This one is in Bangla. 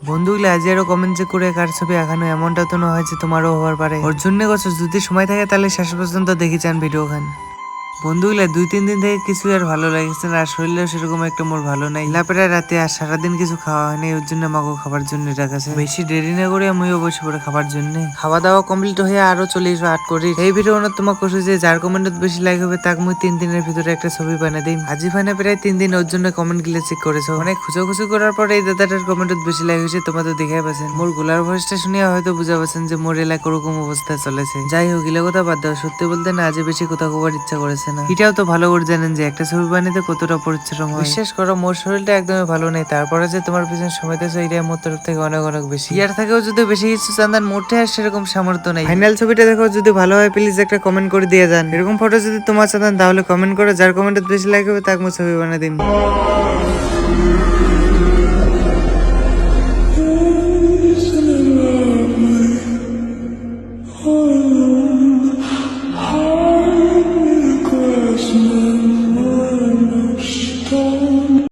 বন্ধুগুলো আজ আরো কমেন্ট চেক করে কার ছবি এখানে এমনটা তো না হয়েছে তোমারও হওয়ার পারে ওর জন্য গছ যদি সময় থাকে তাহলে শেষ পর্যন্ত দেখি চান ভিডিও খান। বন্ধুগুলা 2-3 দিন থেকে কিছু আর ভালো লাগছে না, আর শরীরেও সেরকম একটা মোর ভালো নাই। লাপেরা রাতে আর সারাদিন কিছু খাওয়া হয়নি, ওর জন্য মাকে খাবার জন্য ডাকাছে। বেশি দেরি না করে আমিও বসে পড়ে খাবার জন্য। খাওয়া দাওয়া কমপ্লিট হয়ে আরো চলে এসো 8 করি। এই ভিডিও তোমাকে কইছে যে যার কমেন্টত বেশি লাইক হবে তাকে মুই 3 দিনের ভিতরে একটা ছবি বানিয়ে দিই। আজি ফানে প্রায় 3 দিন ওর জন্য কমেন্ট গুলো চেক করেছো, অনেক খুঁজো করার পরে এই দাদাটার কমেন্টত বেশি লাইক হয়েছে। তোমরা তো দেখাই পাচ্ছেন, মোর গোলার ভয়েসটা শুনে হয়তো বুঝা পাচ্ছেন যে মোর এলাকা ওরকম অবস্থা চলেছে। যাই হোক গিলা কথা বাদ দাও, সত্যি বলতে না আজ বেশি কথা কবার ইচ্ছা করেছে না। এটাও তো ভালো করে জানেন যে একটা ছবি বানাতে কতটা পরিশ্রম হয়। বিশ্বাস করো মোর শরীরটা একদমই ভালো নেই, তারপরে যে তোমার পিছনে সময় দিয়েছো এটা মোর তরফ থেকে অনেক অনেক বেশি। ইয়ার থেকেও যদি বেশি কিছু চান মোটে আর সেরকম সামর্থ্য নেই। ফাইনাল ছবিটা দেখো, যদি ভালো হয় প্লিজ একটা কমেন্ট করে দিয়ে যান। এরকম ফটো যদি তোমার চান তাহলে কমেন্ট করো, যার কমেন্টে বেশি লাইক হবে তাকে ছবি বানিয়ে দিন।